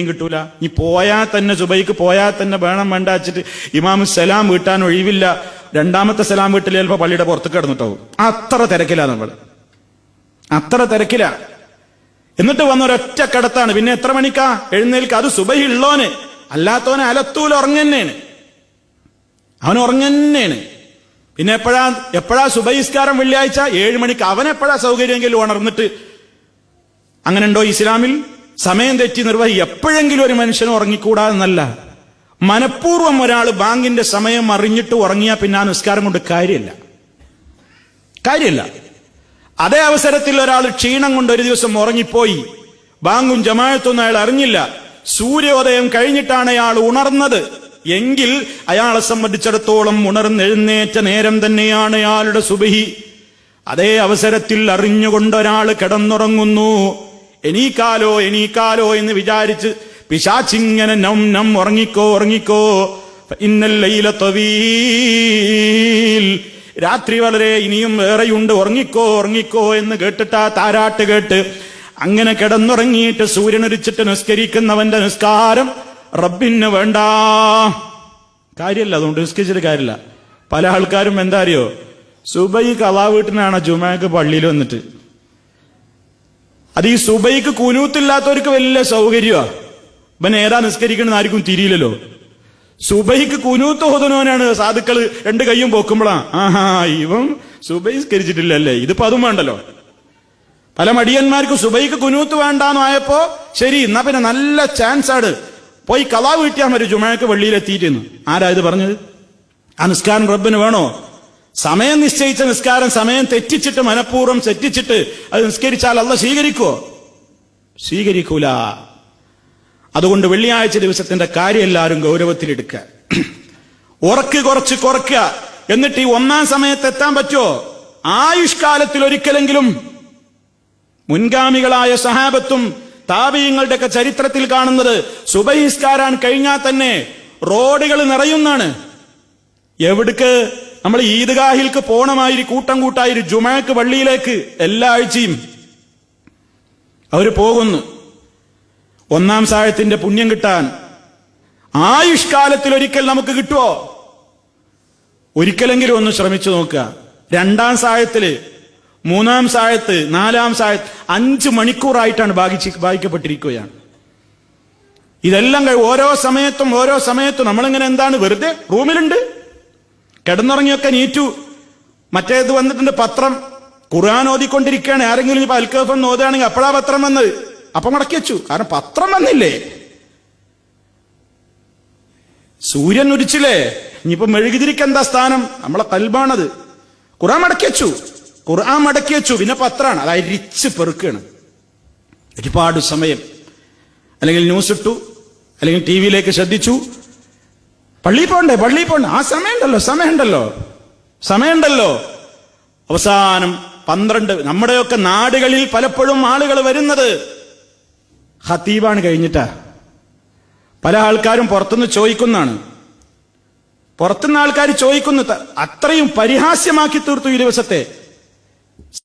കിട്ടൂല. ഈ പോയാൽ തന്നെ സുബൈക്ക് പോയാൽ തന്നെ വേണം വേണ്ട വെച്ചിട്ട് ഇമാമ് സലാം വീട്ടാൻ ഒഴിവില്ല. രണ്ടാമത്തെ സലാം വീട്ടിൽ ചിലപ്പോ പള്ളിയുടെ പുറത്ത് കിടന്നിട്ടാവും. അത്ര തിരക്കില്ല നമ്മൾ, അത്ര തിരക്കില്ല. എന്നിട്ട് വന്നൊരൊറ്റ കിടത്താണ്. പിന്നെ എത്ര മണിക്കാ എഴുന്നേൽക്കുക? അത് സുബൈ ഉള്ളോന്, അല്ലാത്തവനെ അലത്തൂല ഉറങ്ങന്നെയാണ്, അവൻ ഉറങ്ങന്നെയാണ്. പിന്നെ എപ്പോഴാ സുബൈസ്കാരം? വെള്ളിയാഴ്ച 7 മണിക്ക്. അവനെപ്പോഴാ സൗകര്യമെങ്കിലും ഉണർന്നിട്ട്. അങ്ങനെ ഉണ്ടോ ഇസ്ലാമിൽ? സമയം തെറ്റി നിർവഹി എപ്പോഴെങ്കിലും ഒരു മനുഷ്യന് ഉറങ്ങിക്കൂടാതെന്നല്ല. മനഃപൂർവ്വം ഒരാൾ ബാങ്കിന്റെ സമയം അറിഞ്ഞിട്ട് ഉറങ്ങിയാൽ പിന്നെ ആ നിസ്കാരം കൊണ്ട് കാര്യമില്ല. അതേ അവസരത്തിൽ ഒരാൾ ക്ഷീണം കൊണ്ട് ഒരു ദിവസം ഉറങ്ങിപ്പോയി, ബാങ്കും ജമാഅത്തൊന്നും അയാൾ അറിഞ്ഞില്ല, സൂര്യോദയം കഴിഞ്ഞിട്ടാണ് അയാൾ ഉണർന്നത് എങ്കിൽ അയാളെ സംബന്ധിച്ചിടത്തോളം ഉണർന്നെഴുന്നേറ്റ നേരം തന്നെയാണ് അയാളുടെ സുബഹി. അതേ അവസരത്തിൽ അറിഞ്ഞുകൊണ്ട് ഒരാൾ കിടന്നുറങ്ങുന്നു, എണീക്കാലോ എന്ന് വിചാരിച്ച് പിശാചിങ്ങനെ നം ഉറങ്ങിക്കോ ഇന്നൽ ലൈല തവീൽ, രാത്രി വളരെ ഇനിയും ഏറെയുണ്ട്, ഉറങ്ങിക്കോ എന്ന് കേട്ടിട്ട് ആ താരാട്ട് കേട്ട് അങ്ങനെ കിടന്നുറങ്ങിയിട്ട് സൂര്യനുദിച്ചിട്ട് നിസ്കരിക്കുന്നവന്റെ നിസ്കാരം റബ്ബിന് വേണ്ട, കാര്യമില്ല. അതുകൊണ്ട് നിസ്കരിച്ചിട്ട് കാര്യമില്ല. പല ആൾക്കാരും എന്താ അറിയോ, സുബൈ ഖളാ വീട്ടിനാണ് ജുമാക്ക് പള്ളിയിൽ വന്നിട്ട്. അത് ഈ സുബൈക്ക് കുനൂത്തില്ലാത്തവർക്ക് വലിയ സൗകര്യമാണ്. ഇവൻ ഏതാ നിസ്കരിക്കണമെന്ന് ആർക്കും തിരിയില്ലല്ലോ. സുബൈക്ക് കുനൂത്ത് ഓതുന്നവനാണ് സാധുക്കള് 2 കൈയും പോക്കുമ്പോഴാ ഇവൻ സുബൈ നിസ്കരിച്ചിട്ടില്ലല്ലേ, ഇതിപ്പോ അതും വേണ്ടല്ലോ. പല മടിയന്മാർക്കും സുബൈക്ക് കുനൂത്ത് വേണ്ടാന്നായപ്പോ ശരി, എന്നാ പിന്നെ നല്ല ചാൻസ് ആണ്, പോയി ഖളാ വീട്ടിയാൽ മതി ജുമാക്ക് പള്ളിയിലെത്തിയിട്ടെന്ന്. ആരാ ഇത് പറഞ്ഞത്? ആ നിസ്കാരം റബ്ബിന് വേണോ? സമയം നിശ്ചയിച്ച നിസ്കാരം സമയം തെറ്റിച്ചിട്ട് മനഃപൂർവ്വം തെറ്റിച്ചിട്ട് അത് നിസ്കരിച്ചാൽ അല്ലാഹ് സ്വീകരിക്കൂല. അതുകൊണ്ട് വെള്ളിയാഴ്ച ദിവസത്തിന്റെ കാര്യം എല്ലാവരും ഗൗരവത്തിലെടുക്കുക. ഉറക്ക് കുറച്ച് കുറയ്ക്കുക. എന്നിട്ട് ഈ 1-ാം സമയത്ത് എത്താൻ പറ്റുമോ? ആയുഷ്കാലത്തിൽ ഒരിക്കലെങ്കിലും മുൻഗാമികളായ സഹാബത്തും താബിഈങ്ങളുടെ ഒക്കെ ചരിത്രത്തിൽ കാണുന്നത് സുബഹി നിസ്കാരം കഴിഞ്ഞാൽ തന്നെ റോഡുകൾ നിറയുന്നാണ്. എവിടേക്ക്? നമ്മൾ ഈദ്ഗാഹിൽക്ക് പോണമാതിരി കൂട്ടം കൂട്ടായി ജുമാക്ക് പള്ളിയിലേക്ക് എല്ലാ ആഴ്ചയും അവര് പോകുന്നു. 1-ാം സായത്തിന്റെ പുണ്യം കിട്ടാൻ ആയുഷ്കാലത്തിൽ ഒരിക്കൽ നമുക്ക് കിട്ടുമോ? ഒരിക്കലെങ്കിലും ഒന്ന് ശ്രമിച്ചു നോക്കുക. 2-ാം സായത്തില്, 3-ാം സായത്ത്, 4-ാം സായത്ത് 5 മണിക്കൂറായിട്ടാണ് ഭാഗിക്കപ്പെട്ടിരിക്കുകയാണ്. ഇതെല്ലാം ഓരോ സമയത്തും നമ്മളിങ്ങനെ എന്താണ്, വെറുതെ റൂമിലുണ്ട്, കിടന്നുറങ്ങിയൊക്കെ നീറ്റു. മറ്റേത് വന്നിട്ടുണ്ട് പത്രം, ഖുർആൻ ഓതിക്കൊണ്ടിരിക്കുകയാണ്. ആരെങ്കിലും ഇപ്പൊ അൽക്കഫെന്ന് ഓതുകയാണെങ്കിൽ അപ്പോഴാ പത്രം വന്നത്, അപ്പൊ മടക്കി വെച്ചു. കാരണം പത്രം വന്നില്ലേ, സൂര്യൻ ഉദിച്ചില്ലേ, ഇനിയിപ്പോ മെഴുകുതിരിക്ക് എന്താ സ്ഥാനം? നമ്മളെ കൽബാണത്. ഖുർആൻ മടക്കി വെച്ചു, പിന്നെ പത്രാണ്, അത് അരിച്ച് പെറുക്കുകയാണ്. ഒരുപാട് സമയം. അല്ലെങ്കിൽ ന്യൂസ് ഇട്ടു, അല്ലെങ്കിൽ ടി വിയിലേക്ക് ശ്രദ്ധിച്ചു, പള്ളിയിൽ പോണ്ടേ, ആ സമയമുണ്ടല്ലോ. അവസാനം 12. നമ്മുടെയൊക്കെ നാടുകളിൽ പലപ്പോഴും ആളുകൾ വരുന്നത് ഖതീബാണ് കഴിഞ്ഞിട്ടാ. പല ആൾക്കാരും പുറത്തുനിന്ന് ചോദിക്കുന്നതാണ്. പുറത്തുനിന്ന് ആൾക്കാർ ചോദിക്കുന്നത് അത്രയും പരിഹാസ്യമാക്കി തീർത്തു ഈ ദിവസത്തെ.